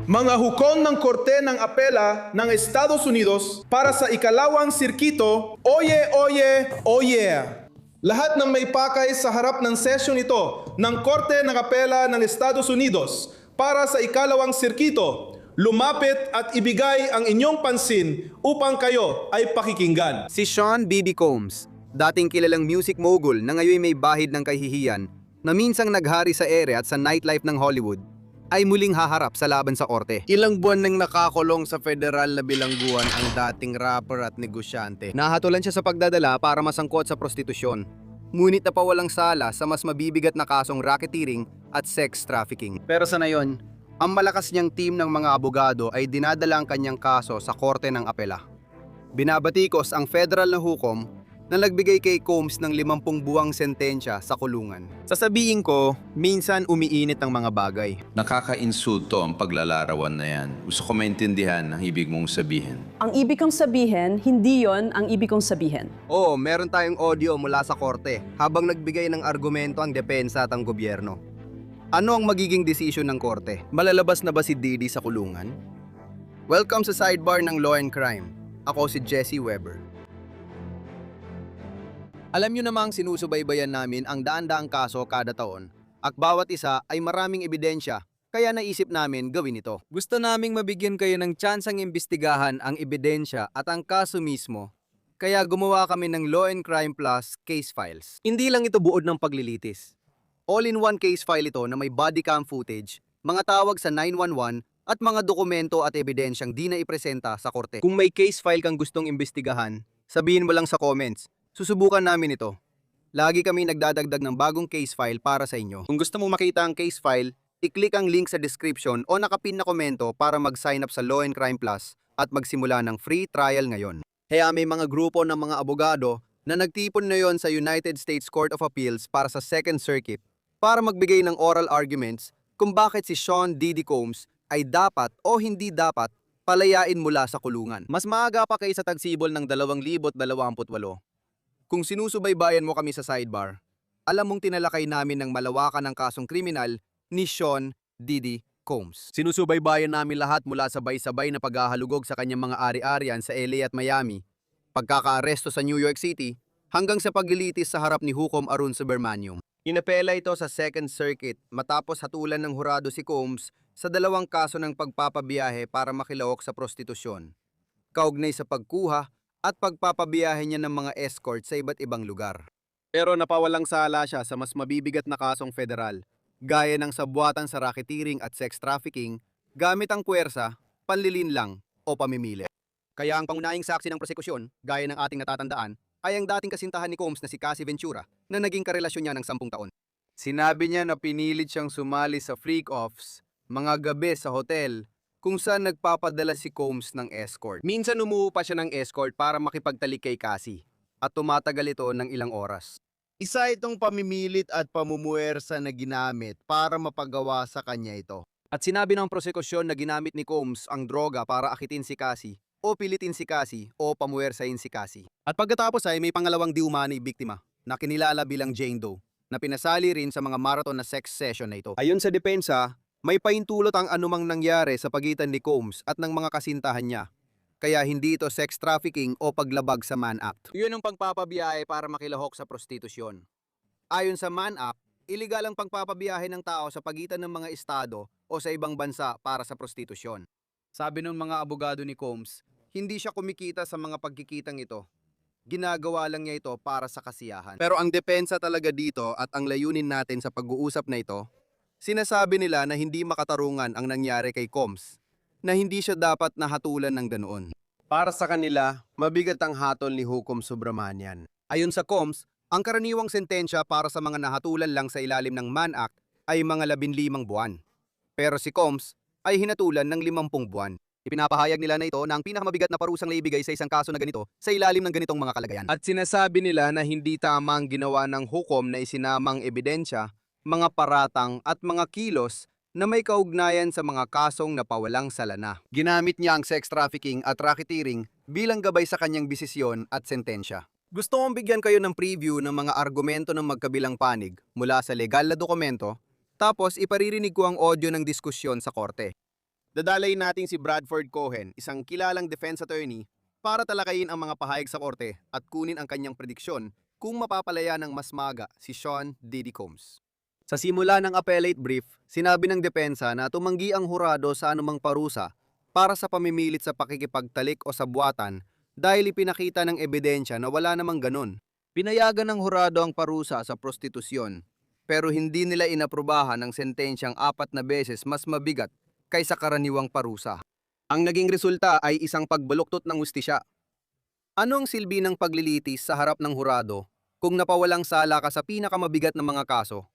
Mga hukom ng Korte ng Apela ng Estados Unidos para sa ikalawang sirkito, oye, oye, oye. Lahat ng may pakay sa harap ng sesyon ito ng Korte ng Apela ng Estados Unidos para sa ikalawang sirkito, lumapit at ibigay ang inyong pansin upang kayo ay pakikinggan. Si Sean B.B. Combs, dating kilalang music mogul na ngayon may bahid ng kahihiyan na minsang naghari sa ere at sa nightlife ng Hollywood, ay muling haharap sa laban sa korte. Ilang buwan nang nakakulong sa federal na bilangguan ang dating rapper at negosyante. Nahatulan siya sa pagdadala para masangkot sa prostitusyon. Ngunit napawalang sala sa mas mabibigat na kasong racketeering at sex trafficking. Pero sa nayon, ang malakas niyang team ng mga abogado ay dinadala ang kanyang kaso sa korte ng apela. Binabatikos ang federal na hukom na nagbigay kay Combs ng 50 buwang sentensya sa kulungan. Sasabihin ko, minsan umiinit ang mga bagay. Nakaka-insulto ang paglalarawan na yan. Gusto ko maintindihan ang ibig mong sabihin. Ang ibig kong sabihin, hindi yon ang ibig kong sabihin. Oo, meron tayong audio mula sa korte habang nagbigay ng argumento ang depensa at ang gobyerno. Ano ang magiging desisyon ng korte? Malalabas na ba si Didi sa kulungan? Welcome sa sidebar ng Law and Crime. Ako si Jesse Weber. Alam nyo namang sinusubaybayan namin ang daan-daang kaso kada taon at bawat isa ay maraming ebidensya kaya naisip namin gawin ito. Gusto naming mabigyan kayo ng tsansang imbestigahan ang ebidensya at ang kaso mismo kaya gumawa kami ng Law and Crime Plus case files. Hindi lang ito buod ng paglilitis. All-in-one case file ito na may body cam footage, mga tawag sa 911 at mga dokumento at ebidensyang di na ipresenta sa korte. Kung may case file kang gustong imbestigahan, sabihin mo lang sa comments. Susubukan namin ito. Lagi kami nagdadagdag ng bagong case file para sa inyo. Kung gusto mong makita ang case file, i-click ang link sa description o nakapin na komento para mag-sign up sa Law and Crime Plus at magsimula ng free trial ngayon. Kaya may mga grupo ng mga abogado na nagtipon na yon sa United States Court of Appeals para sa Second Circuit para magbigay ng oral arguments kung bakit si Sean Diddy Combs ay dapat o hindi dapat palayain mula sa kulungan. Mas maaga pa kaysa tagsibol ng 2028. Kung sinusubaybayan mo kami sa sidebar, alam mong tinalakay namin ng malawakan ng kasong kriminal ni Sean Diddy Combs. Sinusubaybayan namin lahat mula sabay-sabay na paghahalugog sa kanyang mga ari-arian sa LA at Miami, pagkakaaresto sa New York City, hanggang sa paglilitis sa harap ni Hukom Arun Subramaniam. Inapela ito sa Second Circuit matapos hatulan ng hurado si Combs sa 2 kaso ng pagpapabiyahe para makilahok sa prostitusyon, kaugnay sa pagkuha at pagpapabiyahe niya ng mga escort sa iba't ibang lugar. Pero napawalang sala siya sa mas mabibigat na kasong federal, gaya ng sabwatan sa racketeering at sex trafficking, gamit ang puwersa, panlilinlang o pamimili. Kaya ang pangunahing saksi ng prosekusyon, gaya ng ating natatandaan, ay ang dating kasintahan ni Combs na si Cassie Ventura na naging karelasyon niya ng 10 taon. Sinabi niya na pinilit siyang sumali sa freak-offs, mga gabi sa hotel, kung saan nagpapadala si Combs ng escort. Minsan umuho pa siya ng escort para makipagtalik kay Cassie at tumatagal ito ng ilang oras. Isa itong pamimilit at pamumuwersa na ginamit para mapagawa sa kanya ito. At sinabi ng prosekusyon na ginamit ni Combs ang droga para akitin si Cassie o pilitin si Cassie o pamuwersahin si Cassie. At pagkatapos ay may pangalawang di umano'y biktima na kinilala bilang Jane Doe na pinasali rin sa mga marathon na sex session na ito. Ayon sa depensa, may paintulot ang anumang nangyari sa pagitan ni Combs at ng mga kasintahan niya. Kaya hindi ito sex trafficking o paglabag sa Mann Act. Yun ang pagpapabiyahe para makilahok sa prostitusyon. Ayon sa Mann Act, iligal ang pagpapabiyahe ng tao sa pagitan ng mga estado o sa ibang bansa para sa prostitusyon. Sabi ng mga abogado ni Combs, hindi siya kumikita sa mga pagkikitang ito. Ginagawa lang niya ito para sa kasiyahan. Pero ang depensa talaga dito at ang layunin natin sa pag-uusap na ito, sinasabi nila na hindi makatarungan ang nangyari kay Combs, na hindi siya dapat nahatulan ng ganoon. Para sa kanila, mabigat ang hatol ni Hukom Subramanian. Ayon sa Combs, ang karaniwang sentensya para sa mga nahatulan lang sa ilalim ng Mann Act ay mga 15 buwan. Pero si Combs ay hinatulan ng 50 buwan. Ipinapahayag nila na ito na ang pinakamabigat na parusang naibigay sa isang kaso na ganito sa ilalim ng ganitong mga kalagayan. At sinasabi nila na hindi tama ang ginawa ng hukom na isinamang ebidensya, mga paratang at mga kilos na may kaugnayan sa mga kasong napawalang salana. Ginamit niya ang sex trafficking at racketeering bilang gabay sa kanyang desisyon at sentensya. Gusto kong bigyan kayo ng preview ng mga argumento ng magkabilang panig mula sa legal na dokumento, tapos iparirinig ko ang audio ng diskusyon sa korte. Dadalayin natin si Bradford Cohen, isang kilalang defense attorney, para talakayin ang mga pahayag sa korte at kunin ang kanyang prediksyon kung mapapalaya ng mas maga si Sean Diddy Combs. Sa simula ng appellate brief, sinabi ng depensa na tumanggi ang hurado sa anumang parusa para sa pamimilit sa pakikipagtalik o sabwatan dahil ipinakita ng ebidensya na wala namang ganun. Pinayagan ng hurado ang parusa sa prostitusyon, pero hindi nila inaprubahan ng sentensyang 4 na beses mas mabigat kaysa karaniwang parusa. Ang naging resulta ay isang pagbaluktot ng hustisya. Ano ang silbi ng paglilitis sa harap ng hurado kung napawalang sala ka sa pinakamabigat na mga kaso,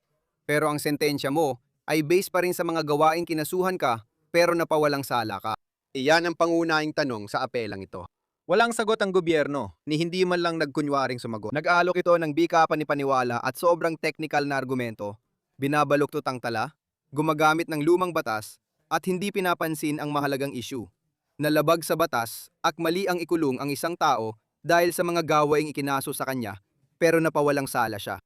pero ang sentensya mo ay based pa rin sa mga gawaing kinasuhan ka pero napawalang sala ka? Iyan ang pangunahing tanong sa apelang ito. Walang sagot ang gobyerno, ni hindi man lang nagkunwaring sumagot. Nag-aalok ito ng bikapan ni paniwala at sobrang technical na argumento, binabaluktot ang tala, gumagamit ng lumang batas, at hindi pinapansin ang mahalagang issue. Nalabag sa batas at mali ang ikulong ang isang tao dahil sa mga gawaing ikinaso sa kanya, pero napawalang sala siya.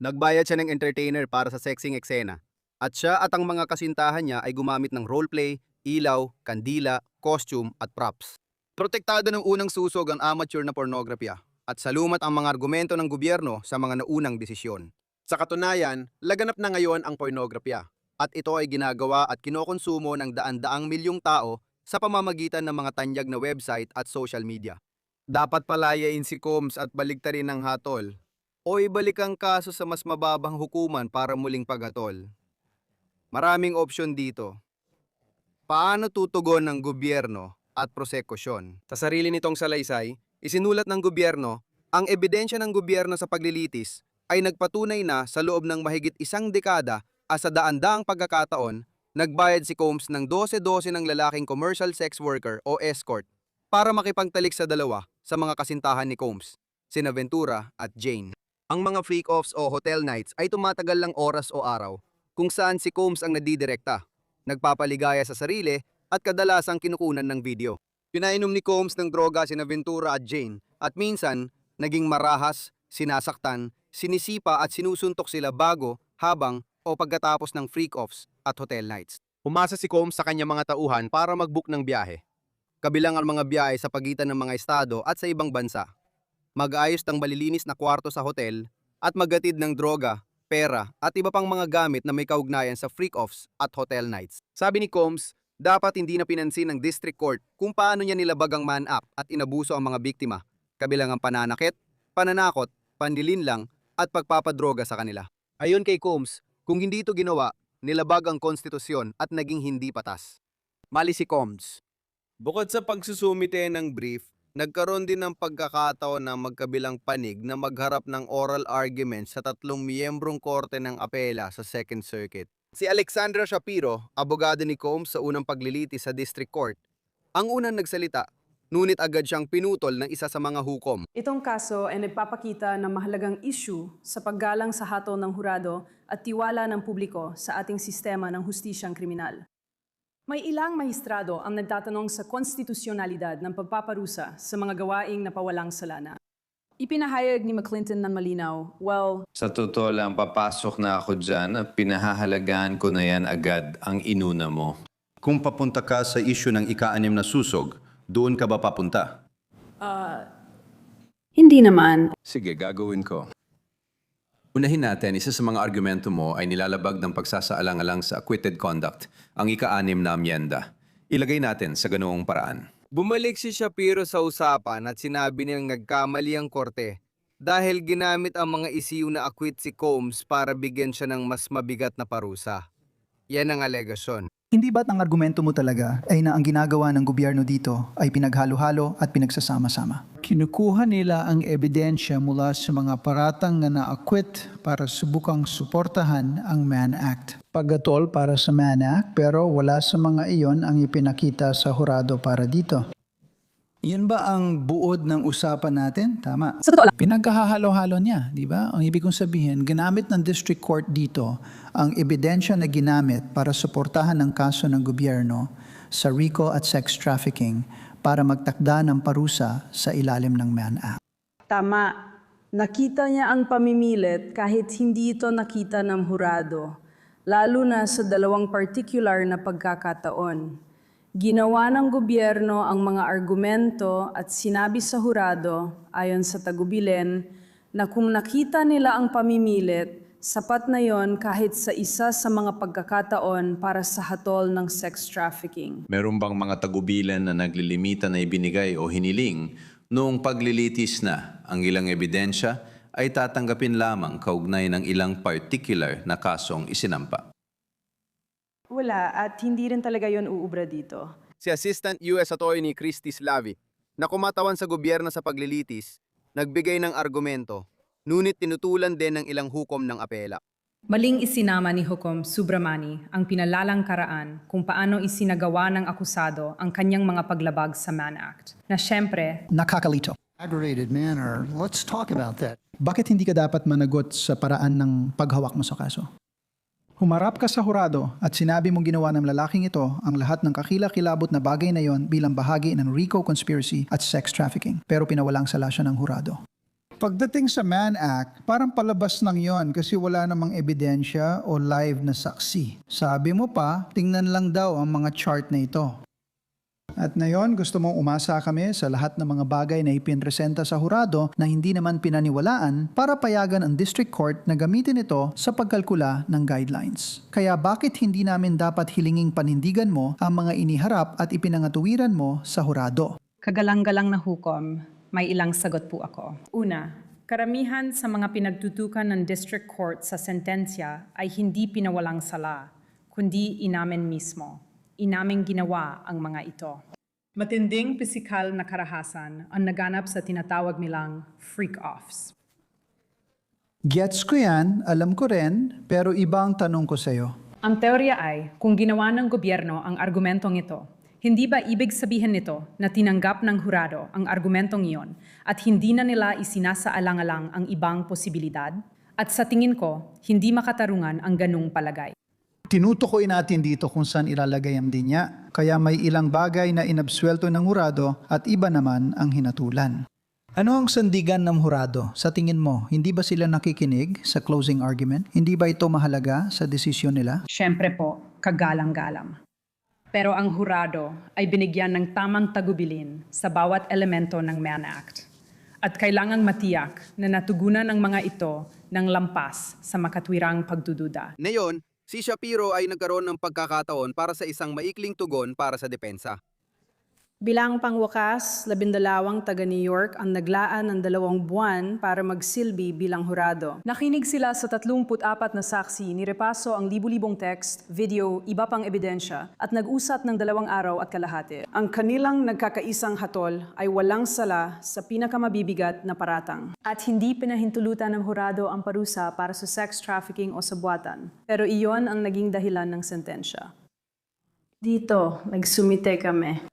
Nagbayad siya ng entertainer para sa sexing eksena, at siya at ang mga kasintahan niya ay gumamit ng roleplay, ilaw, kandila, costume at props. Protektado ng unang susog ang amateur na pornografya at salumat ang mga argumento ng gobyerno sa mga naunang desisyon. Sa katunayan, laganap na ngayon ang pornografya at ito ay ginagawa at kinokonsumo ng daan-daang milyong tao sa pamamagitan ng mga tanyag na website at social media. Dapat palayain si Combs at baliktarin ng hatol o ibalik ang kaso sa mas mababang hukuman para muling paghatol. Maraming opsyon dito. Paano tutugon ng gobyerno at prosekusyon? Sa sarili nitong salaysay, isinulat ng gobyerno, ang ebidensya ng gobyerno sa paglilitis ay nagpatunay na sa loob ng mahigit 1 dekada at sa daan-daang pagkakataon, nagbayad si Combs ng 12-12 ng lalaking commercial sex worker o escort para makipagtalik sa dalawa sa mga kasintahan ni Combs, sina Ventura at Jane. Ang mga freak-offs o hotel nights ay tumatagal lang oras o araw kung saan si Combs ang nadidirekta, nagpapaligaya sa sarili at kadalasang kinukunan ng video. Pinainom ni Combs ng droga sina Ventura at Jane at minsan naging marahas, sinasaktan, sinisipa at sinusuntok sila bago, habang o pagkatapos ng freak-offs at hotel nights. Umasa si Combs sa kanyang mga tauhan para mag-book ng biyahe. Kabilang ang mga biyahe sa pagitan ng mga estado at sa ibang bansa. Mag-ayos ng malilinis na kwarto sa hotel at magatid ng droga, pera at iba pang mga gamit na may kaugnayan sa freak-offs at hotel nights. Sabi ni Combs, dapat hindi na pinansin ng district court kung paano niya nilabag ang man-up at inabuso ang mga biktima, kabilang ang pananakit, pananakot, panlilinlang at pagpapadroga sa kanila. Ayon kay Combs, kung hindi ito ginawa, nilabag ang konstitusyon at naging hindi patas. Mali si Combs. Bukod sa pagsusumite ng brief, nagkaroon din ng pagkakataon ng magkabilang panig na magharap ng oral argument sa 3 miyembrong korte ng apela sa Second Circuit. Si Alexandra Shapiro, abogado ni Combs sa unang paglilitis sa District Court, ang unang nagsalita, ngunit agad siyang pinutol ng isa sa mga hukom. Itong kaso ay nagpapakita ng mahalagang issue sa paggalang sa hatol ng hurado at tiwala ng publiko sa ating sistema ng hustisyang kriminal. May ilang mahistrado ang nagtatanong sa konstitusyonalidad ng pagpaparusa sa mga gawaing napawalang salana. Ipinahayag ni McClinton ng malinaw, Sa totoo lang, papasok na ako dyan at pinahahalagaan ko na yan agad ang inuna mo. Kung papunta ka sa issue ng ika-6 na susog, doon ka ba papunta? hindi naman. Sige, gagawin ko. Unahin natin, isa sa mga argumento mo ay nilalabag ng pagsasaalang-alang sa acquitted conduct, ang ika-6 na amyenda. Ilagay natin sa ganoong paraan. Bumalik si Shapiro sa usapan at sinabi niyang nagkamali ang korte dahil ginamit ang mga isiyu na acquit si Combs para bigyan siya ng mas mabigat na parusa. Yan ang alegasyon. Hindi ba't ang argumento mo talaga ay na ang ginagawa ng gobyerno dito ay pinaghalo-halo at pinagsasama-sama? Kinukuha nila ang ebidensya mula sa mga paratang na na-acquit para subukang suportahan ang Mann Act. Paggatol para sa Mann Act pero wala sa mga iyon ang ipinakita sa hurado para dito. Yun ba ang buod ng usapan natin? Tama. Sa totoo lang, Pinagkahalo-halo niya, di ba? Ang ibig kong sabihin, ginamit ng district court dito ang ebidensya na ginamit para suportahan ang kaso ng gobyerno sa RICO at sex trafficking para magtakda ng parusa sa ilalim ng Mann Act. tama. Nakita niya ang pamimilit kahit hindi ito nakita ng hurado, lalo na sa 2 particular na pagkakataon. Ginawa ng gobyerno ang mga argumento at sinabi sa hurado, ayon sa tagubilin, na kung nakita nila ang pamimilit, sapat na yon kahit sa isa sa mga pagkakataon para sa hatol ng sex trafficking. Meron bang mga tagubilan na naglilimita na ibinigay o hiniling noong paglilitis na ang ilang ebidensya ay tatanggapin lamang kaugnay ng ilang particular na kasong isinampa? Wala, at hindi rin talaga yon uubra dito. Si Assistant U.S. Attorney Christy Slavi, na kumatawan sa gobyerno sa paglilitis, nagbigay ng argumento, ngunit tinutulan din ng ilang hukom ng apela. Maling isinama ni Hukom Subramani ang pinalalang karaan kung paano isinagawa ng akusado ang kanyang mga paglabag sa Mann Act, na siyempre, Nakakalito. Aggravated manner. Let's talk about that. Bakit hindi ka dapat managot sa paraan ng paghawak mo sa kaso? Humarap ka sa hurado at sinabi mong ginawa ng lalaking ito ang lahat ng kakilakilabot na bagay na yon bilang bahagi ng RICO conspiracy at sex trafficking, pero pinawalang sala siya ng hurado. Pagdating sa Mann Act, parang palabas lang yon kasi wala namang ebidensya o live na saksi. Sabi mo pa, tingnan lang daw ang mga chart na ito. At ngayon, gusto mong umasa kami sa lahat ng mga bagay na ipinresenta sa hurado na hindi naman pinaniwalaan para payagan ang district court na gamitin ito sa pagkalkula ng guidelines. Kaya bakit hindi namin dapat hilinging panindigan mo ang mga iniharap at ipinangatuwiran mo sa hurado? kagalang-galang na hukom, may ilang sagot po ako. Una, karamihan sa mga pinagtutukan ng district court sa sentensya ay hindi pinawalang sala, kundi inamin mismo. Inaming ginawa ang mga ito. Matinding pisikal na karahasan ang naganap sa tinatawag nilang freak-offs. Gets ko yan, alam ko rin, pero ibang tanong ko sa'yo. Ang teorya ay, kung ginawa ng gobyerno ang argumentong ito, hindi ba ibig sabihin nito na tinanggap ng hurado ang argumentong iyon at hindi na nila isinasaalang-alang ang ibang posibilidad? At sa tingin ko, hindi makatarungan ang ganung palagay. Tinutukoy natin dito kung saan ilalagay ang dinya, kaya may ilang bagay na inabsuelto ng hurado at iba naman ang hinatulan. Ano ang sandigan ng hurado? Sa tingin mo, hindi ba sila nakikinig sa closing argument? Hindi ba ito mahalaga sa desisyon nila? Siyempre po, kagalang-galang. Pero ang hurado ay binigyan ng tamang tagubilin sa bawat elemento ng Mann Act. At kailangang matiyak na natugunan ang mga ito ng lampas sa makatwirang pagdududa. Ngayon, si Shapiro ay nagkaroon ng pagkakataon para sa isang maikling tugon para sa depensa. Bilang pangwakas, 12 taga-New York ang naglaan ng 2 buwan para magsilbi bilang hurado. Nakinig sila sa 34 na saksi, nirepaso ang libu-libong text, video, iba pang ebidensya, at nag-usat ng 2 araw at kalahati. Ang kanilang nagkakaisang hatol ay walang sala sa pinakamabibigat na paratang. At hindi pinahintulutan ng hurado ang parusa para sa sex trafficking o sabuatan. Pero iyon ang naging dahilan ng sentensya. Dito, nagsumite kami.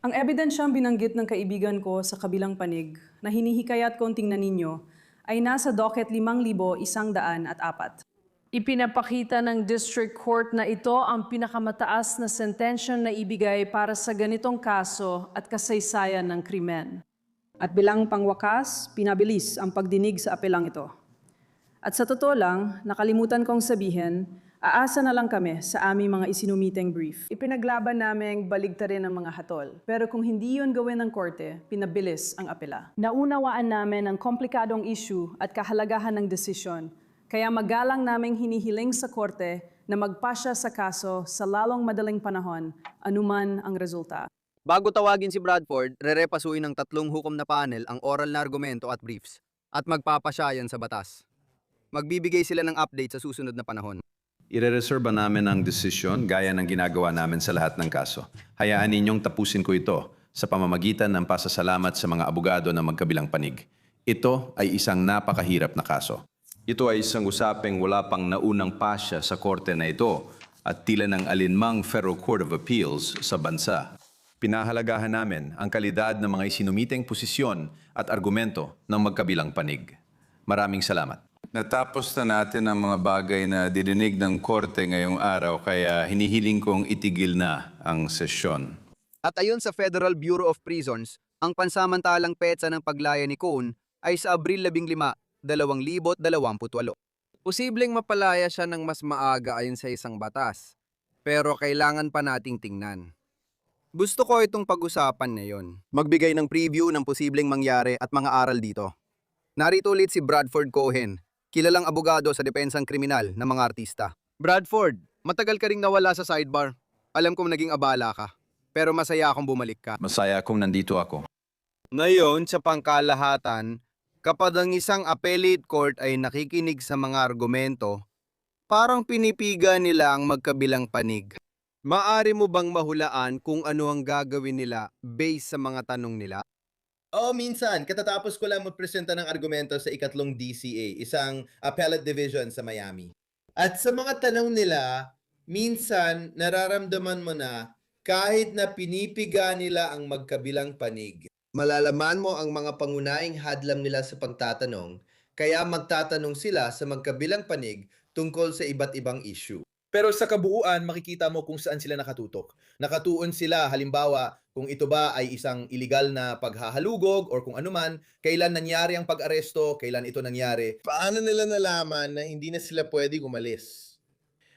Ang ebidensyang binanggit ng kaibigan ko sa kabilang panig na hinihikayat kong tingnan ninyo ay nasa docket 5,104. Ipinapakita ng District Court na ito ang pinakamataas na sentensya na ibigay para sa ganitong kaso at kasaysayan ng krimen. At bilang pangwakas, pinabilis ang pagdinig sa apelang ito. At sa totoo lang, nakalimutan kong sabihin, aasa na lang kami sa aming mga isinumiteng brief. Ipinaglaban namin baligtarin ang mga hatol. Pero kung hindi yun gawin ng korte, pinabilis ang apela. Naunawaan namin ang komplikadong issue at kahalagahan ng desisyon. Kaya magalang naming hinihiling sa korte na magpasya sa kaso sa lalong madaling panahon, anuman ang resulta. Bago tawagin si Bradford, rerepasuin ng 3 hukom na panel ang oral na argumento at briefs at magpapasyayan sa batas. Magbibigay sila ng update sa susunod na panahon. Irereserba namin ang desisyon gaya ng ginagawa namin sa lahat ng kaso. Hayaan ninyong tapusin ko ito sa pamamagitan ng pasasalamat sa mga abogado ng magkabilang panig. Ito ay isang napakahirap na kaso. Ito ay isang usaping wala pang naunang pasya sa korte na ito at tila ng alinmang Federal Court of Appeals sa bansa. Pinahalagahan namin ang kalidad ng mga isinumiteng posisyon at argumento ng magkabilang panig. Maraming salamat. Natapos na natin ang mga bagay na didinig ng korte ngayong araw kaya hinihiling kong itigil na ang sesyon. At ayon sa Federal Bureau of Prisons, ang pansamantalang petsa ng paglaya ni Cohn ay sa Abril 15, 2028. Posibleng mapalaya siya ng mas maaga ayon sa isang batas. pero kailangan pa nating tingnan. Gusto ko itong pag-usapan ngayon. Magbigay ng preview ng posibleng mangyari at mga aral dito. Narito ulit si Bradford Cohen, kilalang abogado sa depensang kriminal ng mga artista. Bradford, matagal ka ring nawala sa sidebar. Alam kong naging abala ka, pero masaya akong bumalik ka. Masaya akong nandito ako. Ngayon, sa pangkalahatan, kapag ang isang appellate court ay nakikinig sa mga argumento, parang pinipiga nila ang magkabilang panig. Maari mo bang mahulaan kung ano ang gagawin nila based sa mga tanong nila? Oo, minsan. Katatapos ko lang magpresenta ng argumento sa ikatlong DCA, isang appellate division sa Miami. At sa mga tanong nila, minsan nararamdaman mo na kahit na pinipiga nila ang magkabilang panig, malalaman mo ang mga pangunahing hadlang nila sa pagtatanong, kaya magtatanong sila sa magkabilang panig tungkol sa iba't ibang issue. Pero sa kabuuan, makikita mo kung saan sila nakatutok. Nakatuon sila, halimbawa, kung ito ba ay isang illegal na paghahalugog or kung anuman, kailan nangyari ang pag-aresto, kailan ito nangyari. Paano nila nalaman na hindi na sila pwedeng umalis?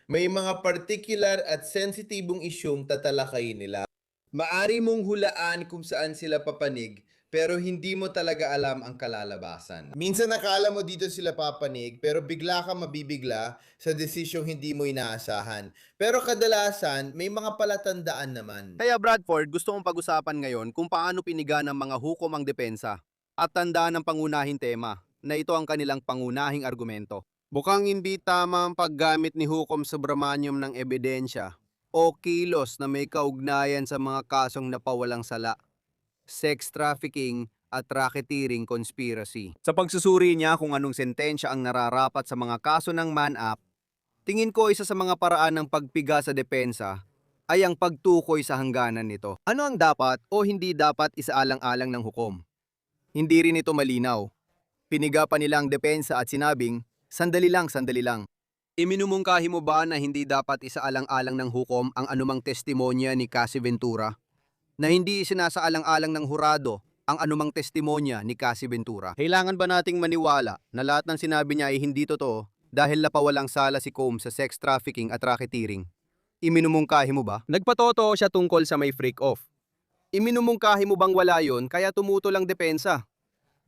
May mga particular at sensitibong isyong tatalakayin nila. Maari mong hulaan kung saan sila papanig, pero hindi mo talaga alam ang kalalabasan. Minsan nakala mo dito sila papanig, pero bigla ka mabibigla sa desisyong hindi mo inaasahan. Pero kadalasan, may mga palatandaan naman. Kaya Bradford, gusto kong pag-usapan ngayon kung paano piniga ng mga hukom ang depensa at tandaan ng pangunahing tema na ito ang kanilang pangunahing argumento. Bukang hindi tama ang paggamit ni Hukom Subramaniam ng ebidensya o kilos na may kaugnayan sa mga kasong napawalang sala, sex trafficking at racketeering conspiracy. Sa pagsusuri niya kung anong sentensya ang nararapat sa mga kaso ng man-up, tingin ko isa sa mga paraan ng pagpiga sa depensa ay ang pagtukoy sa hangganan nito. Ano ang dapat o hindi dapat isaalang-alang ng hukom? Hindi rin ito malinaw. Piniga pa nila ang depensa at sinabing, sandali lang. Iminumungkahi mo ba na hindi dapat isaalang-alang ng hukom ang anumang testimonya ni Cassie Ventura? Na hindi isinasaalang-alang ng hurado ang anumang testimonya ni Cassie Ventura? Kailangan ba nating maniwala na lahat ng sinabi niya ay hindi totoo dahil napawalang sala si Combs sa sex trafficking at racketeering? Iminumungkahi mo ba? Nagpatotoo siya tungkol sa may freak-off. Iminumungkahi mo bang wala yon kaya tumutol ang depensa?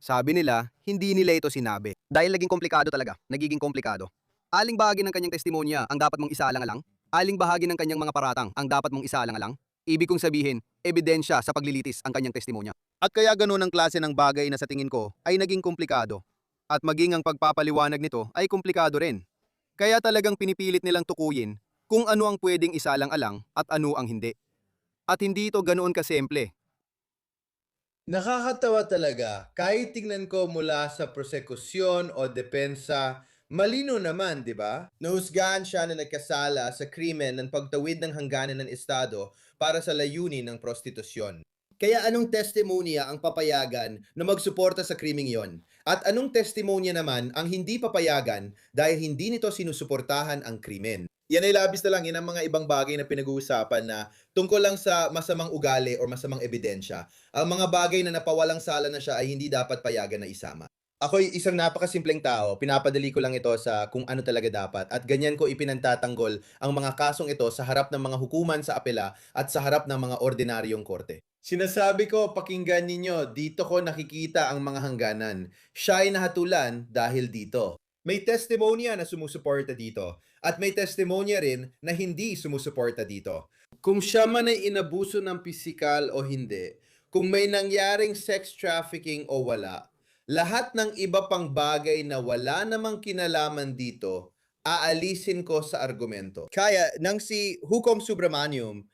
Sabi nila, hindi nila ito sinabi. Dahil naging komplikado talaga, nagiging komplikado. Aling bahagi ng kanyang testimonya ang dapat mong isaalang-alang? Aling bahagi ng kanyang mga paratang ang dapat mong isaalang-alang? Ibig kong sabihin, ebidensya sa paglilitis ang kanyang testimonya. At kaya ganun ang klase ng bagay na sa tingin ko ay naging komplikado. At maging ang pagpapaliwanag nito ay komplikado rin. Kaya talagang pinipilit nilang tukuyin kung ano ang pwedeng isaalang-alang at ano ang hindi. At hindi ito ganoon kasimple. Nakakatawa talaga. Kahit tingnan ko mula sa prosekusyon o depensa, malino naman, di ba? Nahusgahan siya na nagkasala sa krimen ng pagtawid ng hangganan ng Estado para sa layunin ng prostitusyon. Kaya anong testimonya ang papayagan na magsuporta sa krimeng yon? At anong testimonya naman ang hindi papayagan dahil hindi nito sinusuportahan ang krimen? Yan ay labis na lang, yan ang mga ibang bagay na pinag-uusapan na tungkol lang sa masamang ugali o masamang ebidensya. Ang mga bagay na napawalang sala na siya ay hindi dapat payagan na isama. Ako'y isang napakasimpleng tao, pinapadali ko lang ito sa kung ano talaga dapat at ganyan ko ipinantatanggol ang mga kasong ito sa harap ng mga hukuman sa apela at sa harap ng mga ordinaryong korte. Sinasabi ko, pakinggan ninyo, dito ko nakikita ang mga hangganan. Siya ay nahatulan dahil dito. May testimonya na sumusuporta dito at may testimonya rin na hindi sumusuporta dito. Kung siya man ay inabuso ng pisikal o hindi, kung may nangyaring sex trafficking o wala, lahat ng iba pang bagay na wala namang kinalaman dito, aalisin ko sa argumento. Kaya, nang si Hukom Subramaniam,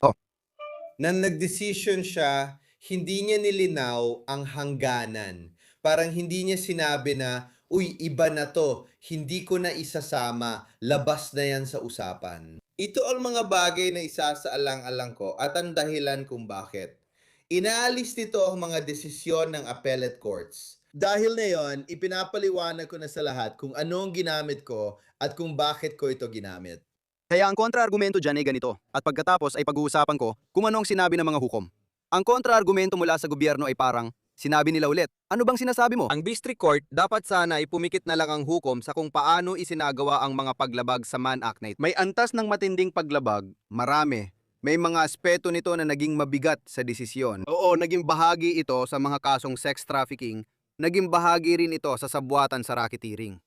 nang nagdesisyon siya, hindi niya nilinaw ang hangganan. Parang hindi niya sinabi na, uy, iba na to, hindi ko na isasama, labas na yan sa usapan. Ito ang mga bagay na isasaalang-alang ko at ang dahilan kung bakit. Inaalis nito ang mga desisyon ng appellate courts. Dahil na yon, ipinapaliwanag ko na sa lahat kung ano ang ginamit ko at kung bakit ko ito ginamit. Kaya ang kontra-argumento dyan ay ganito, at pagkatapos ay pag-uusapan ko kung ano ang sinabi ng mga hukom. Ang kontra-argumento mula sa gobyerno ay parang, Sinabi nila ulit, ano bang sinasabi mo? Ang District Court dapat sana ay pumikit na lang ang hukom sa kung paano isinagawa ang mga paglabag sa Mann Act na ito. May antas ng matinding paglabag, marami. May mga aspeto nito na naging mabigat sa desisyon. Oo, naging bahagi ito sa mga kasong sex trafficking, naging bahagi rin ito sa sabwatan sa racketeering.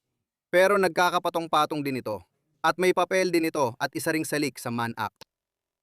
Pero nagkakapatong-patong din ito. At may papel din ito at isa ring salik sa Mann Act.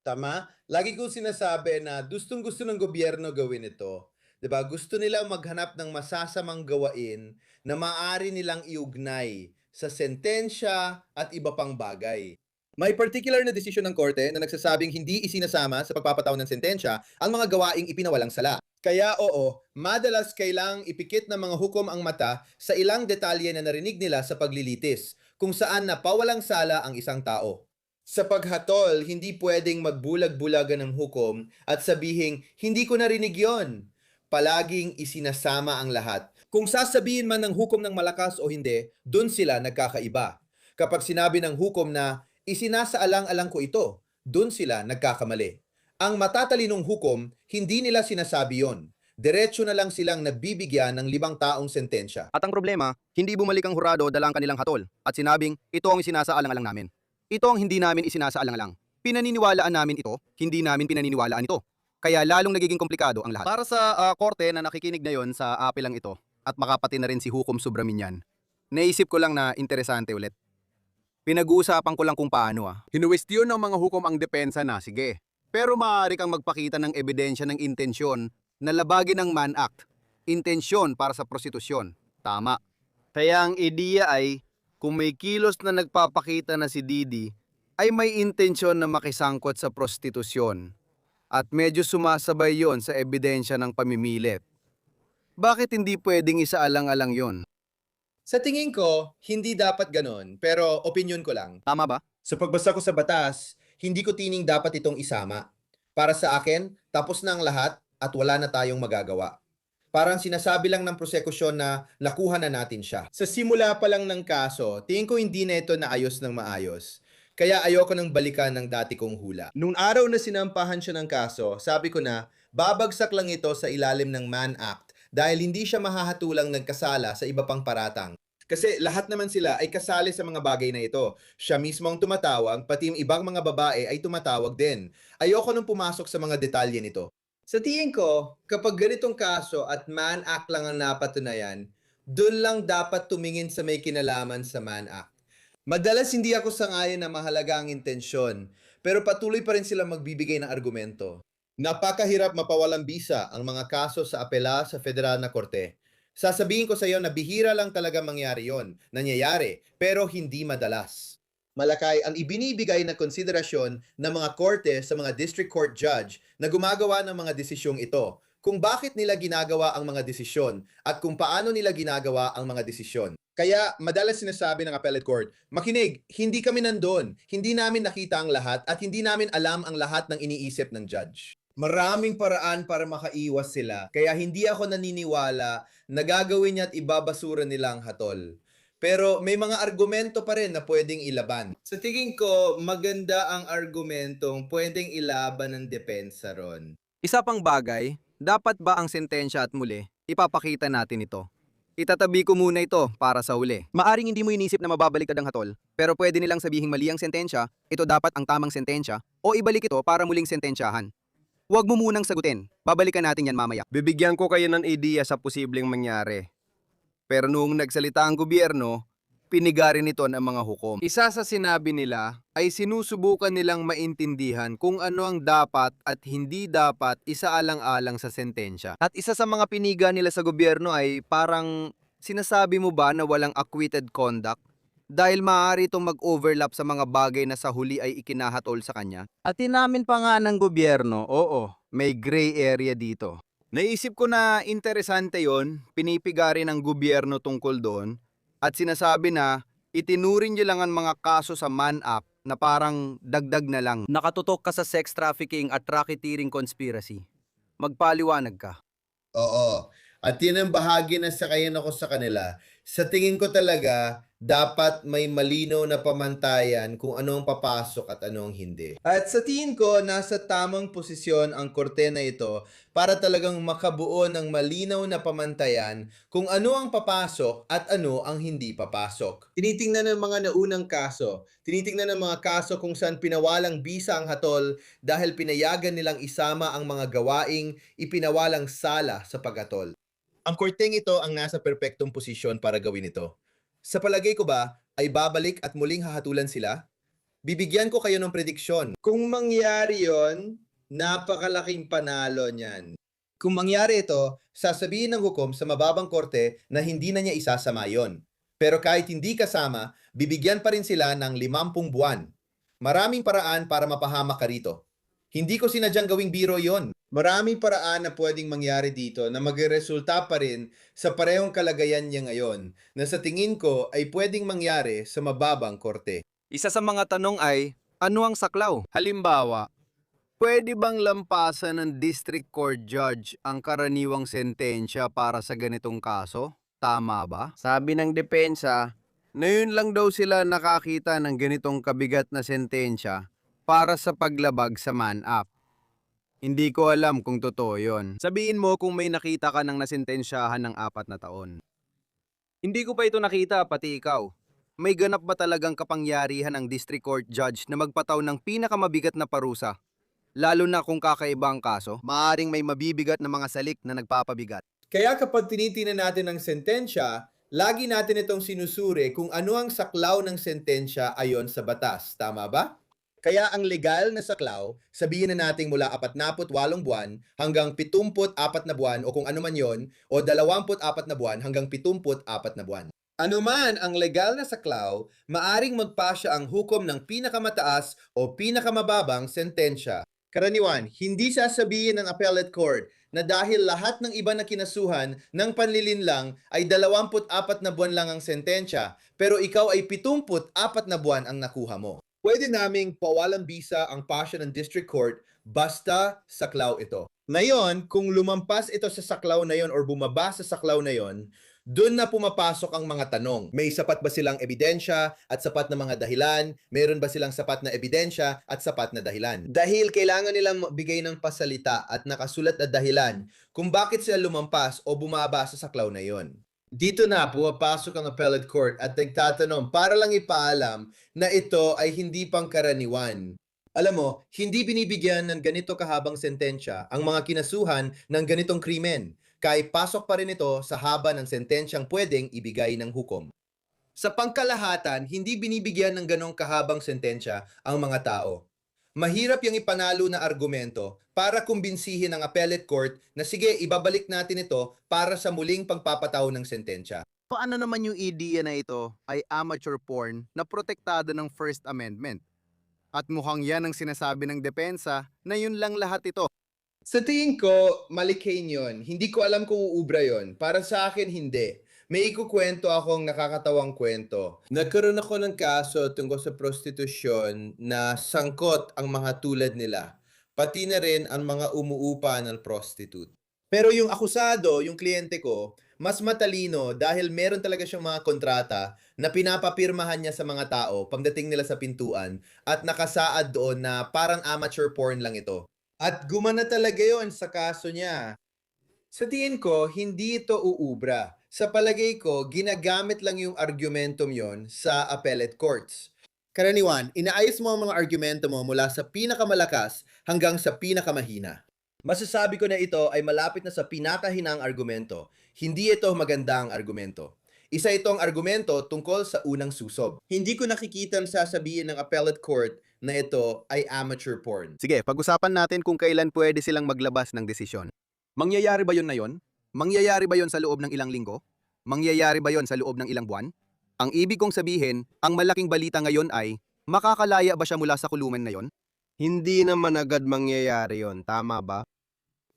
Tama? Lagi kong sinasabi na gustong-gusto ng gobyerno gawin ito. 'Di ba? Gusto nila maghanap ng masasamang gawain na maaari nilang iugnay sa sentensya at iba pang bagay. May particular na desisyon ng korte na nagsasabing hindi isinasama sa pagpapataw ng sentensya ang mga gawaing ipinawalang sala. Kaya oo, madalas kailang ipikit ng mga hukom ang mata sa ilang detalye na narinig nila sa paglilitis, kung saan napawalang sala ang isang tao. Sa paghatol, hindi pwedeng magbulag-bulagan ng hukom at sabihing, hindi ko narinig yon. Palaging isinasama ang lahat. Kung sasabihin man ng hukom ng malakas o hindi, dun sila nagkakaiba. Kapag sinabi ng hukom na, isinasaalang-alang ko ito, dun sila nagkakamali. Ang matatalinong hukom, hindi nila sinasabi yon. Diretso na lang silang nabibigyan ng 5 taong sentensya. At ang problema, hindi bumalik ang hurado dala ang kanilang hatol at sinabing, ito ang isinasaalang-alang namin. Ito ang hindi namin isinasaalang-alang. Pinaniniwalaan namin ito, hindi namin pinaniniwalaan ito. Kaya lalong nagiging komplikado ang lahat. Para sa korte na nakikinig ngayon sa apilang ito, at makapati na rin si Hukom Subraminyan, naisip ko lang na interesante ulit. Pinag-uusapan ko lang kung paano. Hinuwestiyon ng mga hukom ang depensa na, sige. Pero maaari kang magpakita ng ebidensya ng intensyon na labagin ng Mann Act. Intensyon para sa prostitusyon. Tama. Kaya ang ideya ay, kung may kilos na nagpapakita na si Didi, ay may intensyon na makisangkot sa prostitusyon. At medyo sumasabay yon sa ebidensya ng pamimilit. Bakit hindi pwedeng isaalang-alang yon? Sa tingin ko, hindi dapat ganon, pero opinion ko lang. Tama ba? Sa pagbasa ko sa batas, hindi ko tining dapat itong isama. Para sa akin, tapos na ang lahat at wala na tayong magagawa. Parang sinasabi lang ng prosekusyon na nakuha na natin siya. Sa simula pa lang ng kaso, tingin ko hindi na ito naayos ng maayos. Kaya ayoko nang balikan ng dati kong hula. Nung araw na sinampahan siya ng kaso, sabi ko na babagsak lang ito sa ilalim ng Mann Act dahil hindi siya mahahatulang nagkasala sa iba pang paratang. Kasi lahat naman sila ay kasali sa mga bagay na ito. Siya mismo ang tumatawag, pati yung ibang mga babae ay tumatawag din. Ayoko nang pumasok sa mga detalye nito. Sa tingin ko, kapag ganitong kaso at Mann Act lang ang napatunayan, dun lang dapat tumingin sa may kinalaman sa Mann Act. Madalas hindi ako sangayon na mahalaga ang intensyon, pero patuloy pa rin sila magbibigay ng argumento. Napakahirap mapawalang bisa ang mga kaso sa apela sa federal na korte. Sasabihin ko sa iyo na bihira lang talaga mangyari yon. Nangyayari, pero hindi madalas. Malakay ang ibinibigay na konsiderasyon ng mga korte sa mga district court judge na gumagawa ng mga desisyong ito, kung bakit nila ginagawa ang mga desisyon at kung paano nila ginagawa ang mga desisyon. Kaya madalas sinasabi ng appellate court, makinig, hindi kami nandun, hindi namin nakita ang lahat at hindi namin alam ang lahat ng iniisip ng judge. Maraming paraan para makaiwas sila, kaya hindi ako naniniwala na gagawin niya at ibabasura nila ang hatol. Pero may mga argumento pa rin na pwedeng ilaban. Sa tingin ko, maganda ang argumentong pwedeng ilaban ng depensa ron. Isa pang bagay, dapat ba ang sentensya at muli, ipapakita natin ito? Itatabi ko muna ito para sa huli. Maaring hindi mo inisip na mababaliktad ang hatol, pero pwede nilang sabihing mali ang sentensya, ito dapat ang tamang sentensya, o ibalik ito para muling sentensyahan. Huwag mo munang sagutin, babalikan natin yan mamaya. Bibigyan ko kayo ng ideya sa posibleng mangyari. Pero noong nagsalita ang gobyerno, pinigarin ito ng mga hukom. Isa sa sinabi nila ay sinusubukan nilang maintindihan kung ano ang dapat at hindi dapat isaalang-alang sa sentensya. At isa sa mga piniga nila sa gobyerno ay parang sinasabi mo ba na walang acquitted conduct? Dahil maaari itong mag-overlap sa mga bagay na sa huli ay ikinahatol sa kanya. At inamin pa nga ng gobyerno, oo, may gray area dito. Naisip ko na interesante yon, pinipigarin ng gobyerno tungkol doon. At sinasabi na itinuring nyo lang ang mga kaso sa Mann Act na parang dagdag na lang. Nakatutok ka sa sex trafficking at racketeering conspiracy. Magpaliwanag ka. Oo. At yun ang bahagi na sakayan ako sa kanila. Sa tingin ko talaga, dapat may malinaw na pamantayan kung anong papasok at anong hindi. At sa tingin ko, nasa tamang posisyon ang korte na ito para talagang makabuo ng malinaw na pamantayan kung ano ang papasok at ano ang hindi papasok. Tinitingnan ng mga naunang kaso, tinitingnan ng mga kaso kung saan pinawalang bisa ang hatol dahil pinayagan nilang isama ang mga gawaing ipinawalang sala sa paghatol. Ang korteng ito ang nasa perpektong posisyon para gawin ito. Sa palagay ko ba, ay babalik at muling hahatulan sila? Bibigyan ko kayo ng prediksyon. Kung mangyari yon, napakalaking panalo niyan. Kung mangyari ito, sasabihin ng hukom sa mababang korte na hindi na niya isasama yon. Pero kahit hindi kasama, bibigyan pa rin sila ng 50 buwan. Maraming paraan para mapahamak ka rito. Hindi ko sinadyang gawing biro yon. Maraming paraan na pwedeng mangyari dito na magresulta pa rin sa parehong kalagayan niya ngayon na sa tingin ko ay pwedeng mangyari sa mababang korte. Isa sa mga tanong ay, ano ang saklaw? Halimbawa, pwede bang lampasan ng district court judge ang karaniwang sentensya para sa ganitong kaso? Tama ba? Sabi ng depensa, na yun lang daw sila nakakita ng ganitong kabigat na sentensya para sa paglabag sa man-up. Hindi ko alam kung totoo yun. Sabihin mo kung may nakita ka ng nasentensyahan ng 4 na taon. Hindi ko pa ito nakita, pati ikaw. May ganap ba talagang kapangyarihan ang district court judge na magpataw ng pinakamabigat na parusa? Lalo na kung kakaiba ang kaso, maaaring may mabibigat na mga salik na nagpapabigat. Kaya kapag tinitingnan natin ang sentensya, lagi natin itong sinusuri kung ano ang saklaw ng sentensya ayon sa batas. Tama ba? Kaya ang legal na saklaw, sabihin na natin mula 48 buwan hanggang 74 na buwan o kung ano man yon, o 24 na buwan hanggang 74 na buwan. Ano man ang legal na saklaw, maaring magpasya ang hukom ng pinakamataas o pinakamababang sentensya. Karaniwan, hindi sasabihin ng appellate court na dahil lahat ng iba na kinasuhan ng panlilinlang ay 24 na buwan lang ang sentensya, pero ikaw ay 74 na buwan ang nakuha mo. Pwede naming pawalang bisa ang pasya ng district court basta saklaw ito. Ngayon, kung lumampas ito sa saklaw na yon or bumaba sa saklaw na yon, doon na pumapasok ang mga tanong. May sapat ba silang ebidensya at sapat na mga dahilan? Meron ba silang sapat na ebidensya at sapat na dahilan? Dahil kailangan nilang magbigay ng pasalita at nakasulat na dahilan kung bakit sila lumampas o bumaba sa saklaw na yon. Dito na pumapasok ang appellate court at nagtatanong para lang ipaalam na ito ay hindi pangkaraniwan. Alam mo, hindi binibigyan ng ganito kahabang sentensya ang mga kinasuhan ng ganitong krimen, kahit pasok pa rin ito sa haba ng sentensyang pwedeng ibigay ng hukom. Sa pangkalahatan, hindi binibigyan ng ganong kahabang sentensya ang mga tao. Mahirap yung ipanalo na argumento para kumbinsihin ng appellate court na sige, ibabalik natin ito para sa muling pagpapataw ng sentensya. Paano naman yung ideya na ito ay amateur porn na protektado ng First Amendment? At mukhang yan ang sinasabi ng depensa na yun lang lahat ito. Sa tingin ko, malikain yun. Hindi ko alam kung uubra yun. Para sa akin, hindi. May ikukwento akong nakakatawang kwento. Nagkaroon ako ng kaso tungkol sa prostitusyon na sangkot ang mga tulad nila. Pati na rin ang mga umuupa ng prostitute. Pero yung akusado, yung kliyente ko, mas matalino dahil meron talaga siyang mga kontrata na pinapapirmahan niya sa mga tao pagdating nila sa pintuan at nakasaad doon na parang amateur porn lang ito. At gumana talaga yon sa kaso niya. Sa tingin ko, hindi ito uubra. Sa palagay ko, ginagamit lang yung argumentum yon sa appellate courts. Karaniwan, inaayos mo ang mga argumento mo mula sa pinakamalakas hanggang sa pinakamahina. Masasabi ko na ito ay malapit na sa pinakahinang argumento. Hindi ito magandang argumento. Isa itong argumento tungkol sa unang susob. Hindi ko nakikitang sasabihin ng appellate court na ito ay amateur porn. Sige, pag-usapan natin kung kailan pwede silang maglabas ng desisyon. Mangyayari ba yun na yun? Mangyayari ba yon sa loob ng ilang linggo? Mangyayari ba yon sa loob ng ilang buwan? Ang ibig kong sabihin, ang malaking balita ngayon ay, makakalaya ba siya mula sa kulungan na yon? Hindi naman agad mangyayari yon, tama ba?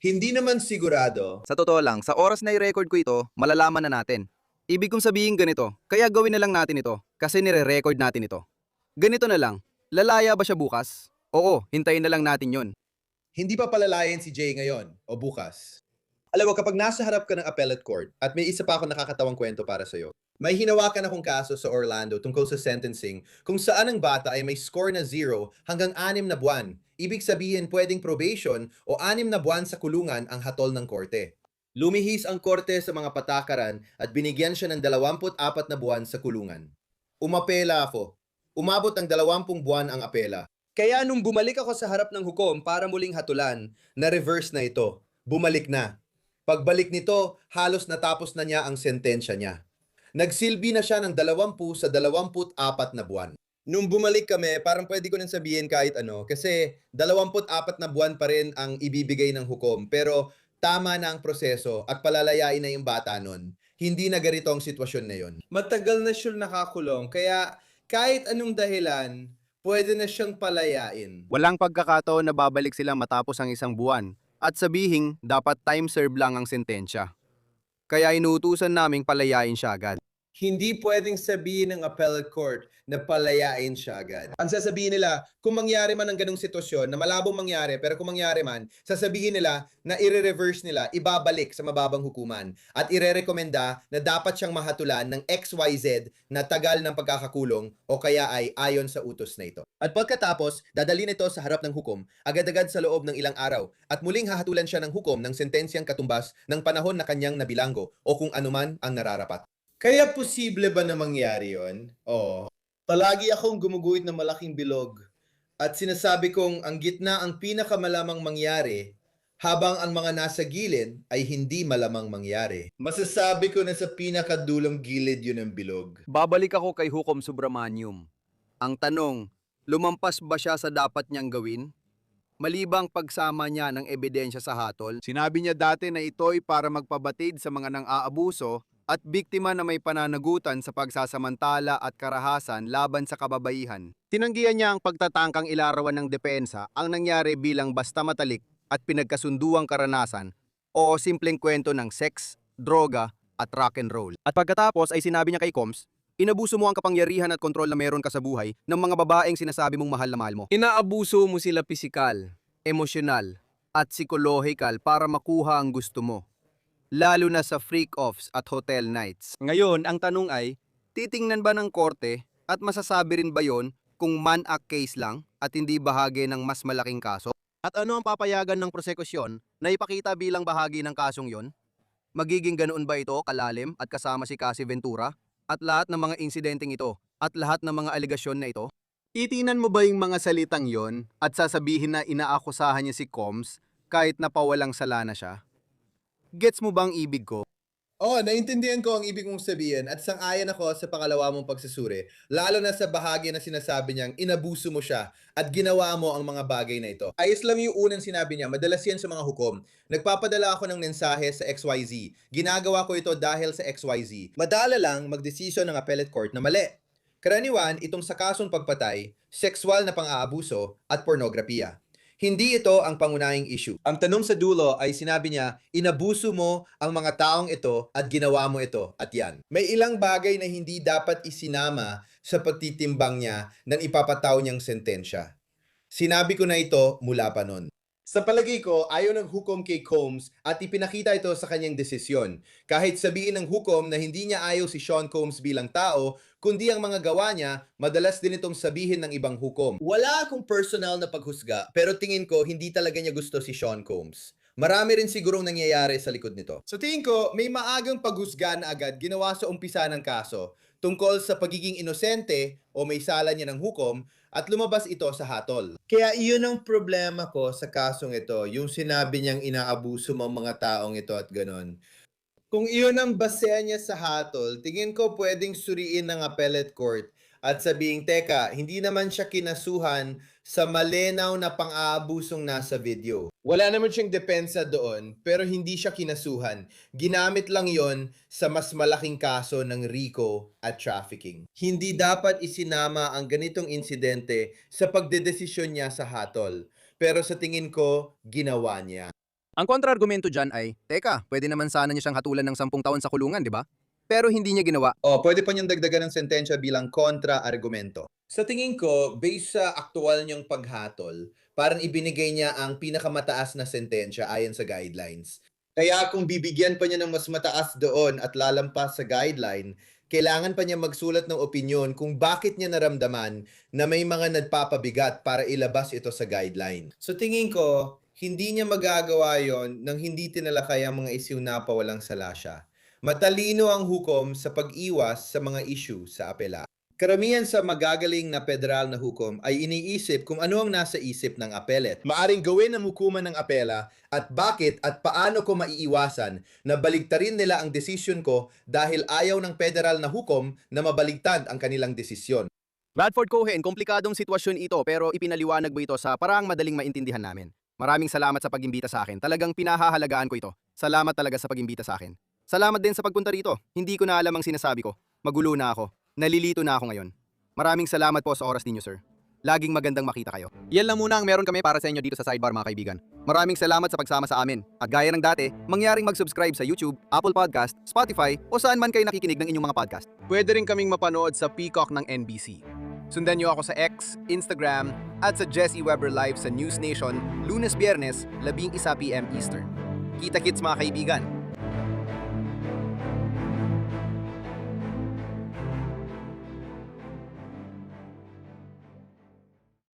Hindi naman sigurado. Sa totoo lang, sa oras na i-record ko ito, malalaman na natin. Ibig kong sabihin ganito, kaya gawin na lang natin ito, kasi nire-record natin ito. Ganito na lang, lalaya ba siya bukas? Oo, hintayin na lang natin yon. Hindi pa palalayan si Jay ngayon o bukas. Alam mo, kapag nasa harap ka ng appellate court, at may isa pa ako nakakatawang kwento para sa'yo, may hinawakan akong kaso sa Orlando tungkol sa sentencing kung saan ang bata ay may score na 0 hanggang 6 na buwan. Ibig sabihin pwedeng probation o 6 na buwan sa kulungan ang hatol ng korte. Lumihis ang korte sa mga patakaran at binigyan siya ng 24 na buwan sa kulungan. Umapela ako. Umabot ng 20 buwan ang apela. Kaya nung bumalik ako sa harap ng hukom para muling hatulan, na-reverse na ito. Bumalik na. Pagbalik nito, halos natapos na niya ang sentensya niya. Nagsilbi na siya ng 20 sa 24 na buwan. Nung bumalik kami, parang pwede ko nang sabihin kahit ano, kasi 24 na buwan pa rin ang ibibigay ng hukom. Pero tama na ang proseso at palalayain na yung bata nun. Hindi na ganito ang sitwasyon na yon. Matagal na siyang nakakulong, kaya kahit anong dahilan, pwede na siyang palayain. Walang pagkakataon na babalik sila matapos ang isang buwan at sabihing dapat time serve lang ang sentensya. Kaya inuutusan naming palayain siya agad. Hindi pwedeng sabihin ng appellate court na palayain siya agad. Ang sasabihin nila, kung mangyari man ang ganung sitwasyon na malabong mangyari, pero kung mangyari man, sasabihin nila na i-reverse nila, ibabalik sa mababang hukuman at ire-rekomenda na dapat siyang mahatulan ng XYZ na tagal ng pagkakakulong o kaya ay ayon sa utos na ito. At pagkatapos, dadalhin ito sa harap ng hukom agad-agad sa loob ng ilang araw at muling hahatulan siya ng hukom ng sentensyang katumbas ng panahon na kanyang nabilanggo o kung anuman ang nararapat. Kaya posible ba na mangyari yon? Oo. Palagi akong gumuguhit ng malaking bilog at sinasabi kong ang gitna ang pinakamalamang mangyari habang ang mga nasa gilid ay hindi malamang mangyari. Masasabi ko na sa pinakadulong gilid yun ang bilog. Babalik ako kay Hukom Subramanium. Ang tanong, lumampas ba siya sa dapat niyang gawin? Malibang pagsama niya ng ebidensya sa hatol, Sinabi niya dati na ito'y para magpabatid sa mga nang-aabuso at biktima na may pananagutan sa pagsasamantala at karahasan laban sa kababaihan. Tinanggihan niya ang pagtatangkang ilarawan ng depensa ang nangyari bilang basta matalik at pinagkasunduang karanasan o simpleng kwento ng sex, droga at rock and roll. At pagkatapos ay sinabi niya kay Combs, inabuso mo ang kapangyarihan at kontrol na meron ka sa buhay ng mga babaeng sinasabi mong mahal na mahal mo. Inaabuso mo sila pisikal, emosyonal at psikolohikal para makuha ang gusto mo. Lalo na sa freak-offs at hotel nights. Ngayon, ang tanong ay, titingnan ba ng korte at masasabi rin ba yon kung man-act case lang at hindi bahagi ng mas malaking kaso? At ano ang papayagan ng prosekusyon na ipakita bilang bahagi ng kasong yon? Magiging ganoon ba ito kalalim at kasama si Cassie Ventura at lahat ng mga insidenteng ito at lahat ng mga aligasyon na ito? Itinan mo ba yung mga salitang yon at sasabihin na inaakusahan niya si Combs kahit napawalang sala na siya? Gets mo bang ibig ko? Oo, naintindihan ko ang ibig mong sabihin at sang-ayon ako sa pangalawa mong pagsusuri, lalo na sa bahagi na sinasabi niyang inabuso mo siya at ginawa mo ang mga bagay na ito. Ayos lang yung unang sinabi niya, madalas yan sa mga hukom. Nagpapadala ako ng mensahe sa XYZ. Ginagawa ko ito dahil sa XYZ. Madala lang magdesisyon ng appellate court na mali. Karaniwan, itong sa kasong pagpatay, sexual na pang-aabuso at pornografiya. Hindi ito ang pangunahing issue. Ang tanong sa dulo ay sinabi niya, inabuso mo ang mga taong ito at ginawa mo ito at yan. May ilang bagay na hindi dapat isinama sa pagtitimbang niya ng ipapataw niyang sentensya. Sinabi ko na ito mula pa nun. Sa palagay ko, ayaw ng hukom kay Combs at ipinakita ito sa kanyang desisyon. Kahit sabihin ng hukom na hindi niya ayaw si Sean Combs bilang tao, kundi ang mga gawa niya, madalas din itong sabihin ng ibang hukom. Wala akong personal na paghusga, pero tingin ko hindi talaga niya gusto si Sean Combs. Marami rin sigurong nangyayari sa likod nito. So tingin ko, may maagang paghusga na agad ginawa sa umpisa ng kaso tungkol sa pagiging inosente o may sala niya ng hukom at lumabas ito sa hatol. Kaya iyon ang problema ko sa kasong ito, yung sinabi niyang inaabuso mo mga taong ito at ganon. Kung iyon ang basehan niya sa hatol, tingin ko pwedeng suriin ng appellate court at sabihing, teka, hindi naman siya kinasuhan sa malinaw na pang-aabusong nasa video. Wala naman siyang depensa doon, pero hindi siya kinasuhan. Ginamit lang yon sa mas malaking kaso ng RICO at trafficking. Hindi dapat isinama ang ganitong insidente sa pagdedesisyon niya sa hatol. Pero sa tingin ko, ginawa niya. Ang kontraargumento dyan ay, teka, pwede naman sana niya siyang hatulan ng 10 taon sa kulungan, di ba? Pero hindi niya ginawa. Pwede pa niyang dagdagan ng sentensya bilang kontra-argumento. Sa tingin ko, based sa aktual niyang paghatol, parang ibinigay niya ang pinakamataas na sentensya ayon sa guidelines. Kaya kung bibigyan pa niya ng mas mataas doon at lalampas sa guideline, kailangan pa niya magsulat ng opinyon kung bakit niya naramdaman na may mga nagpapabigat para ilabas ito sa guideline. So tingin ko, hindi niya magagawa yon nang hindi tinalakay ang mga issue na pawalang sala siya. Matalino ang hukom sa pag-iwas sa mga issue sa apela. Karamihan sa magagaling na federal na hukom ay iniisip kung ano ang nasa isip ng apelet. Maaring gawin ng hukuman ng apela at bakit at paano ko maiiwasan na baligtarin nila ang desisyon ko dahil ayaw ng federal na hukom na mabaligtad ang kanilang desisyon. Bradford Cohen, komplikadong sitwasyon ito pero ipinaliwanag mo ito sa paraang madaling maintindihan namin. Maraming salamat sa pag-imbita sa akin. Talagang pinahahalagaan ko ito. Salamat talaga sa pag-imbita sa akin. Salamat din sa pagpunta rito. Hindi ko na alam ang sinasabi ko. Magulo na ako. Nalilito na ako ngayon. Maraming salamat po sa oras ninyo, sir. Laging magandang makita kayo. Yan lang muna ang meron kami para sa inyo dito sa Sidebar, mga kaibigan. Maraming salamat sa pagsama sa amin. At gaya ng dati, mangyaring mag-subscribe sa YouTube, Apple Podcast, Spotify o saan man kayo nakikinig ng inyong mga podcast. Pwede rin kaming mapanood sa Peacock ng NBC. Sundan niyo ako sa X, Instagram, at sa Jesse Weber Live sa News Nation, Lunes-Biyernes, 11 PM Eastern. Kita-kits mga kaibigan!